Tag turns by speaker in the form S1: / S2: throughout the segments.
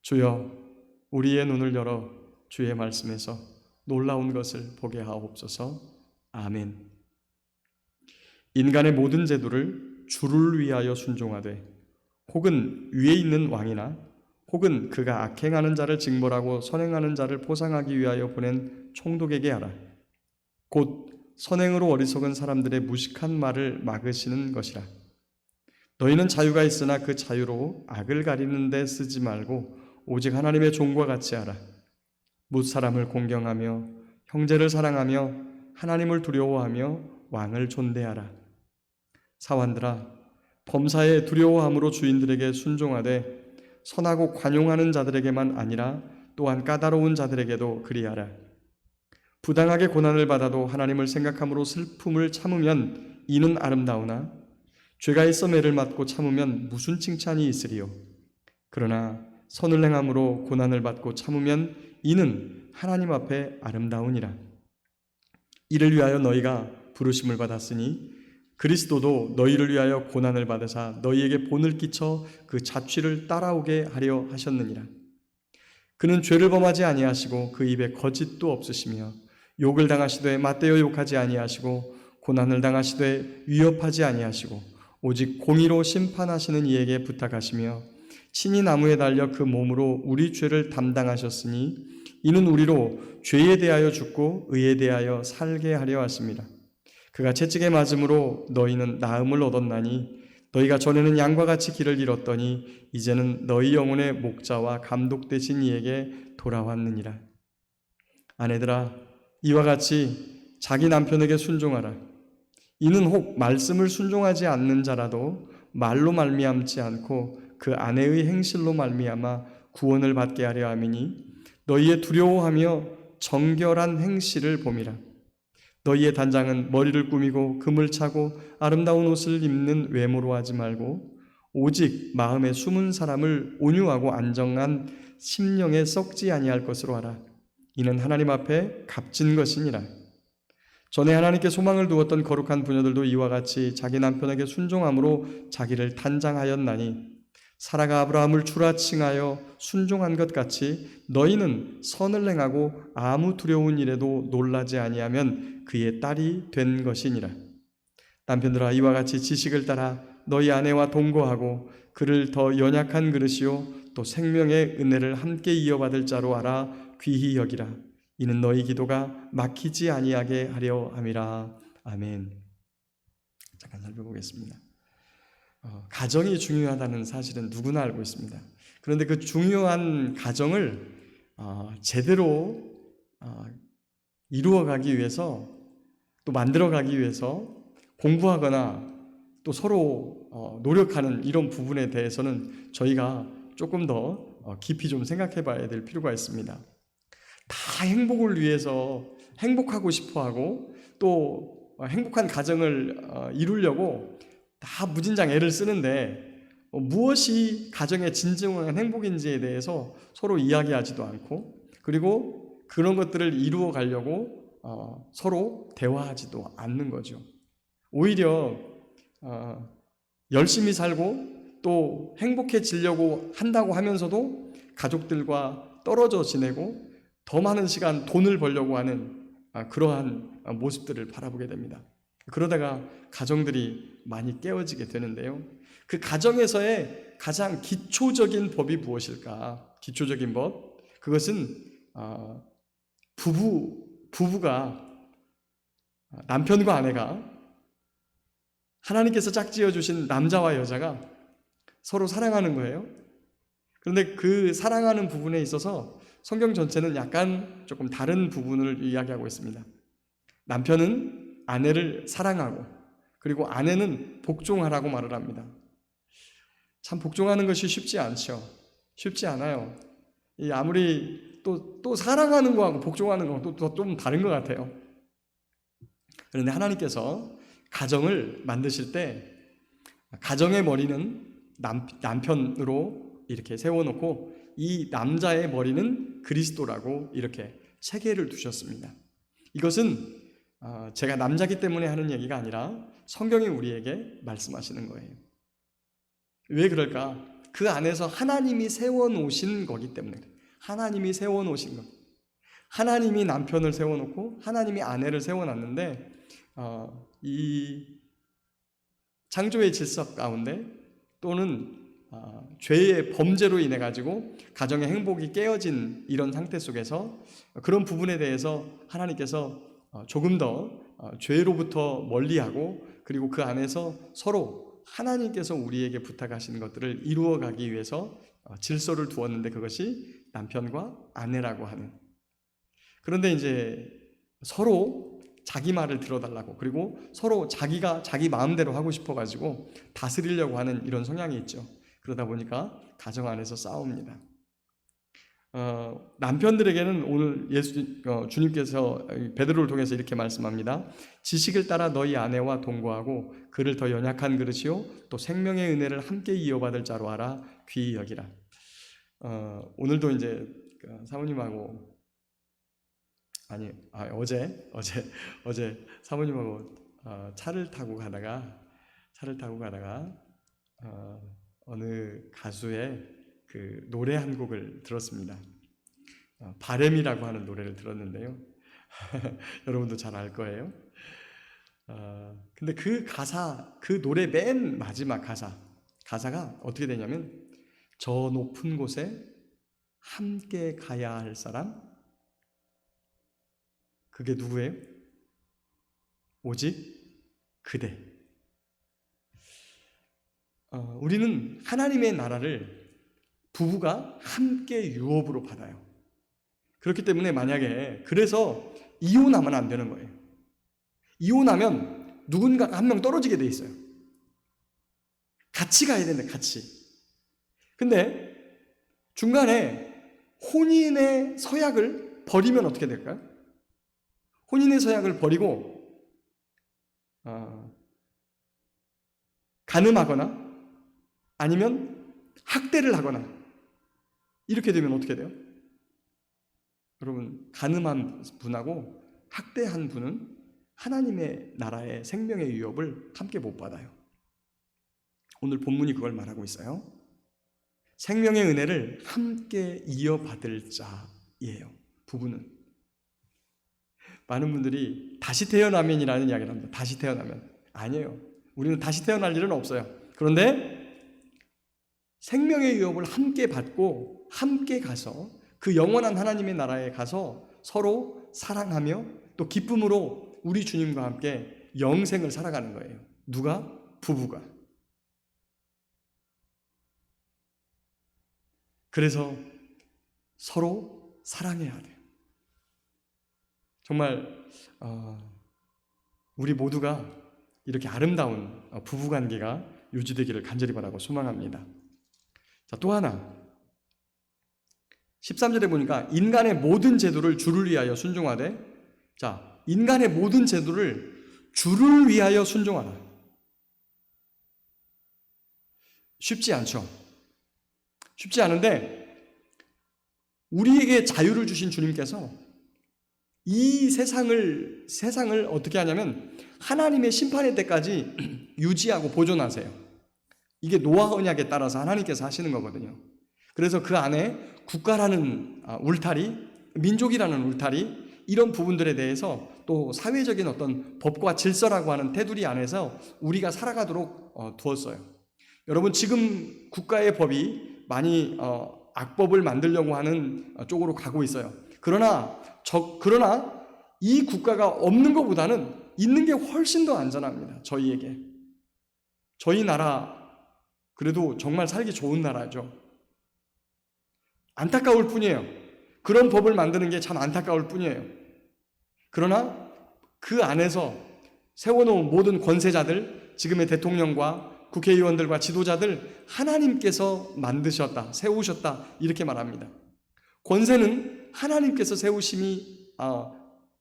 S1: 주여, 우리의 눈을 열어 주의 말씀에서 놀라운 것을 보게 하옵소서. 아멘. 인간의 모든 제도를 주를 위하여 순종하되 혹은 위에 있는 왕이나 혹은 그가 악행하는 자를 징벌하고 선행하는 자를 포상하기 위하여 보낸 총독에게 하라. 곧 선행으로 어리석은 사람들의 무식한 말을 막으시는 것이라. 너희는 자유가 있으나 그 자유로 악을 가리는 데 쓰지 말고 오직 하나님의 종과 같이 하라. 뭇 사람을 공경하며 형제를 사랑하며 하나님을 두려워하며 왕을 존대하라. 사환들아, 범사에 두려워함으로 주인들에게 순종하되 선하고 관용하는 자들에게만 아니라 또한 까다로운 자들에게도 그리하라. 부당하게 고난을 받아도 하나님을 생각함으로 슬픔을 참으면 이는 아름다우나 죄가 있어 매를 맞고 참으면 무슨 칭찬이 있으리요. 그러나 선을 행함으로 고난을 받고 참으면 이는 하나님 앞에 아름다우니라. 이를 위하여 너희가 부르심을 받았으니 그리스도도 너희를 위하여 고난을 받으사 너희에게 본을 끼쳐 그 자취를 따라오게 하려 하셨느니라. 그는 죄를 범하지 아니하시고 그 입에 거짓도 없으시며 욕을 당하시되 맞대어 욕하지 아니하시고 고난을 당하시되 위협하지 아니하시고 오직 공의로 심판하시는 이에게 부탁하시며 친히 나무에 달려 그 몸으로 우리 죄를 담당하셨으니 이는 우리로 죄에 대하여 죽고 의에 대하여 살게 하려 하십니다. 그가 채찍에 맞음으로 너희는 나음을 얻었나니 너희가 전에는 양과 같이 길을 잃었더니 이제는 너희 영혼의 목자와 감독 되신 이에게 돌아왔느니라. 아내들아, 이와 같이 자기 남편에게 순종하라. 이는 혹 말씀을 순종하지 않는 자라도 말로 말미암지 않고 그 아내의 행실로 말미암아 구원을 받게 하려 함이니 너희의 두려워하며 정결한 행실을 봄이라. 너희의 단장은 머리를 꾸미고 금을 차고 아름다운 옷을 입는 외모로 하지 말고 오직 마음에 숨은 사람을 온유하고 안정한 심령에 썩지 아니할 것으로 하라. 이는 하나님 앞에 값진 것이니라. 전에 하나님께 소망을 두었던 거룩한 부녀들도 이와 같이 자기 남편에게 순종함으로 자기를 단장하였나니 사라가 아브라함을 추라칭하여 순종한 것 같이 너희는 선을 행하고 아무 두려운 일에도 놀라지 아니하면 그의 딸이 된 것이니라. 남편들아, 이와 같이 지식을 따라 너희 아내와 동거하고 그를 더 연약한 그릇이요 또 생명의 은혜를 함께 이어받을 자로 알아 귀히 여기라. 이는 너희 기도가 막히지 아니하게 하려 함이라. 아멘. 잠깐 살펴보겠습니다. 가정이 중요하다는 사실은 누구나 알고 있습니다. 그런데 그 중요한 가정을 제대로 이루어가기 위해서 또 만들어가기 위해서 공부하거나 또 서로 노력하는 이런 부분에 대해서는 저희가 조금 더 깊이 좀 생각해 봐야 될 필요가 있습니다. 다 행복을 위해서 행복하고 싶어하고 또 행복한 가정을 이루려고 다 무진장 애를 쓰는데 무엇이 가정의 진정한 행복인지에 대해서 서로 이야기하지도 않고 그리고 그런 것들을 이루어 가려고 서로 대화하지도 않는 거죠. 오히려 열심히 살고 또 행복해지려고 한다고 하면서도 가족들과 떨어져 지내고 더 많은 시간 돈을 벌려고 하는 그러한 모습들을 바라보게 됩니다. 그러다가 가정들이 많이 깨어지게 되는데요. 그 가정에서의 가장 기초적인 법이 무엇일까? 기초적인 법, 그것은 부부가 남편과 아내가 하나님께서 짝지어 주신 남자와 여자가 서로 사랑하는 거예요. 그런데 그 사랑하는 부분에 있어서 성경 전체는 약간 조금 다른 부분을 이야기하고 있습니다. 남편은 아내를 사랑하고 그리고 아내는 복종하라고 말을 합니다. 참 복종하는 것이 쉽지 않죠. 쉽지 않아요. 아무리 또 사랑하는 거하고 복종하는 거하고 좀 다른 것 같아요. 그런데 하나님께서 가정을 만드실 때 가정의 머리는 남편으로 이렇게 세워놓고 이 남자의 머리는 그리스도라고 이렇게 체계를 두셨습니다. 이것은 제가 남자기 때문에 하는 얘기가 아니라 성경이 우리에게 말씀하시는 거예요. 왜 그럴까? 그 안에서 하나님이 세워놓으신 거기 때문에 그래요. 하나님이 세워놓으신 것. 하나님이 남편을 세워놓고 하나님이 아내를 세워놨는데 이 창조의 질서 가운데 또는 죄의 범죄로 인해 가지고 가정의 행복이 깨어진 이런 상태 속에서 그런 부분에 대해서 하나님께서 조금 더 죄로부터 멀리하고 그리고 그 안에서 서로 하나님께서 우리에게 부탁하시는 것들을 이루어가기 위해서 질서를 두었는데 그것이 남편과 아내라고 하는. 그런데 이제 서로 자기 말을 들어달라고 그리고 서로 자기가 자기 마음대로 하고 싶어가지고 다스리려고 하는 이런 성향이 있죠. 그러다 보니까 가정 안에서 싸웁니다. 남편들에게는 오늘 주님께서 베드로를 통해서 이렇게 말씀합니다. 지식을 따라 너희 아내와 동거하고 그를 더 연약한 그릇이요 또 생명의 은혜를 함께 이어받을 자로 알아 귀히 여기라. 오늘도 이제 사모님하고 어제 사모님하고 차를 타고 가다가 어느 가수의 그 노래 한 곡을 들었습니다. 바램이라고 하는 노래를 들었는데요. 여러분도 잘 알 거예요. 근데 그 노래 맨 마지막 가사가 어떻게 되냐면 저 높은 곳에 함께 가야 할 사람 그게 누구예요? 오직 그대. 우리는 하나님의 나라를 부부가 함께 유업으로 받아요. 그렇기 때문에 만약에 그래서 이혼하면 안 되는 거예요. 이혼하면 누군가가 한 명 떨어지게 돼 있어요. 같이 가야 되는데 같이. 근데 중간에 혼인의 서약을 버리면 어떻게 될까요? 혼인의 서약을 버리고 간음하거나 아니면 학대를 하거나 이렇게 되면 어떻게 돼요? 여러분, 간음한 분하고 학대한 분은 하나님의 나라의 생명의 유업을 함께 못 받아요. 오늘 본문이 그걸 말하고 있어요. 생명의 은혜를 함께 이어받을 자예요. 부부는. 많은 분들이 다시 태어나면이라는 이야기를 합니다. 다시 태어나면. 아니에요. 우리는 다시 태어날 일은 없어요. 그런데 생명의 유업을 함께 받고 함께 가서 그 영원한 하나님의 나라에 가서 서로 사랑하며 또 기쁨으로 우리 주님과 함께 영생을 살아가는 거예요. 누가? 부부가. 그래서 서로 사랑해야 돼요. 정말 우리 모두가 이렇게 아름다운 부부관계가 유지되기를 간절히 바라고 소망합니다. 자, 또 하나 13절에 보니까 인간의 모든 제도를 주를 위하여 순종하되, 자, 인간의 모든 제도를 주를 위하여 순종하라. 쉽지 않죠. 쉽지 않은데 우리에게 자유를 주신 주님께서 이 세상을 어떻게 하냐면 하나님의 심판의 때까지 유지하고 보존하세요. 이게 노아 언약에 따라서 하나님께서 하시는 거거든요. 그래서 그 안에 국가라는 울타리, 민족이라는 울타리, 이런 부분들에 대해서 또 사회적인 어떤 법과 질서라고 하는 테두리 안에서 우리가 살아가도록 두었어요. 여러분, 지금 국가의 법이 많이 악법을 만들려고 하는 쪽으로 가고 있어요. 그러나 이 국가가 없는 것보다는 있는 게 훨씬 더 안전합니다. 저희에게. 저희 나라 그래도 정말 살기 좋은 나라죠. 안타까울 뿐이에요. 그런 법을 만드는 게 참 안타까울 뿐이에요. 그러나 그 안에서 세워놓은 모든 권세자들, 지금의 대통령과 국회의원들과 지도자들 하나님께서 만드셨다, 세우셨다, 이렇게 말합니다. 권세는 하나님께서 세우심이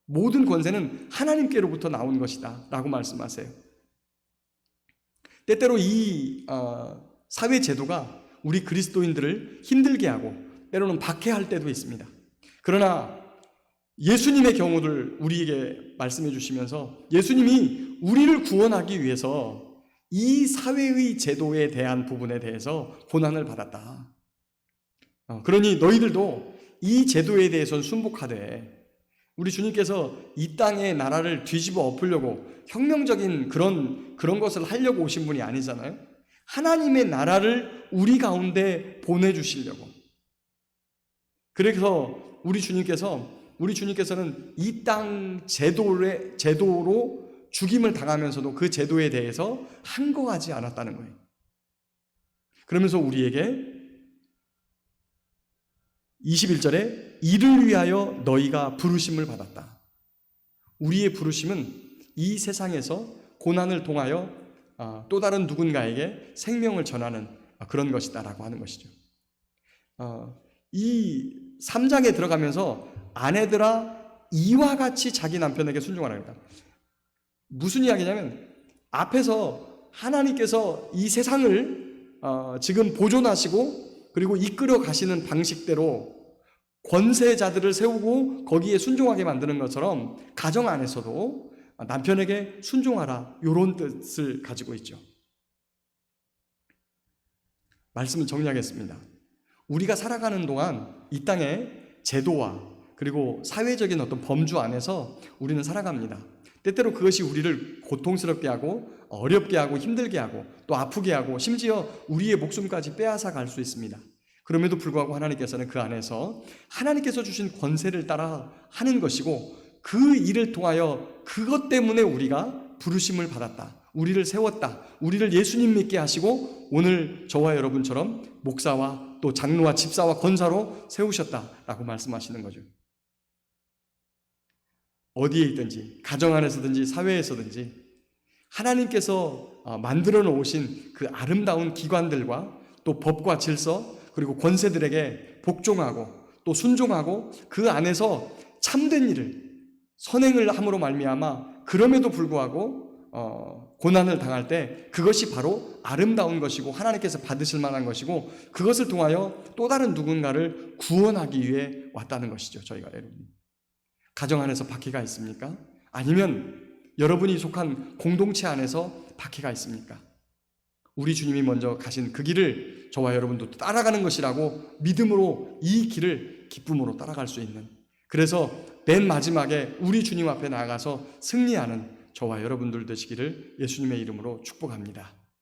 S1: 모든 권세는 하나님께로부터 나온 것이다 라고 말씀하세요. 때때로 이 사회 제도가 우리 그리스도인들을 힘들게 하고 때로는 박해할 때도 있습니다. 그러나 예수님의 경우를 우리에게 말씀해 주시면서 예수님이 우리를 구원하기 위해서 이 사회의 제도에 대한 부분에 대해서 고난을 받았다. 그러니 너희들도 이 제도에 대해서는 순복하되, 우리 주님께서 이 땅의 나라를 뒤집어 엎으려고 혁명적인 그런 것을 하려고 오신 분이 아니잖아요. 하나님의 나라를 우리 가운데 보내주시려고. 그래서 우리 주님께서는 이 땅 제도로 죽임을 당하면서도 그 제도에 대해서 항거하지 않았다는 거예요. 그러면서 우리에게 21절에 이를 위하여 너희가 부르심을 받았다. 우리의 부르심은 이 세상에서 고난을 통하여 또 다른 누군가에게 생명을 전하는 그런 것이다라고 하는 것이죠. 이 3장에 들어가면서 아내들아 이와 같이 자기 남편에게 순종하랍니다. 무슨 이야기냐면 앞에서 하나님께서 이 세상을 지금 보존하시고 그리고 이끌어 가시는 방식대로 권세자들을 세우고 거기에 순종하게 만드는 것처럼 가정 안에서도 남편에게 순종하라, 이런 뜻을 가지고 있죠. 말씀을 정리하겠습니다. 우리가 살아가는 동안 이 땅의 제도와 그리고 사회적인 어떤 범주 안에서 우리는 살아갑니다. 때때로 그것이 우리를 고통스럽게 하고 어렵게 하고 힘들게 하고 또 아프게 하고 심지어 우리의 목숨까지 빼앗아 갈 수 있습니다. 그럼에도 불구하고 하나님께서는 그 안에서 하나님께서 주신 권세를 따라 하는 것이고, 그 일을 통하여 그것 때문에 우리가 부르심을 받았다, 우리를 세웠다, 우리를 예수님 믿게 하시고 오늘 저와 여러분처럼 목사와 또 장로와 집사와 권사로 세우셨다라고 말씀하시는 거죠. 어디에 있든지, 가정 안에서든지 사회에서든지 하나님께서 만들어 놓으신 그 아름다운 기관들과 또 법과 질서 그리고 권세들에게 복종하고 또 순종하고 그 안에서 참된 일을 선행을 함으로 말미암아 그럼에도 불구하고 고난을 당할 때 그것이 바로 아름다운 것이고 하나님께서 받으실 만한 것이고, 그것을 통하여 또 다른 누군가를 구원하기 위해 왔다는 것이죠. 저희가 여러분 가정 안에서 박해가 있습니까? 아니면 여러분이 속한 공동체 안에서 박해가 있습니까? 우리 주님이 먼저 가신 그 길을 저와 여러분도 따라가는 것이라고 믿음으로 이 길을 기쁨으로 따라갈 수 있는, 그래서 맨 마지막에 우리 주님 앞에 나아가서 승리하는 저와 여러분들 되시기를 예수님의 이름으로 축복합니다.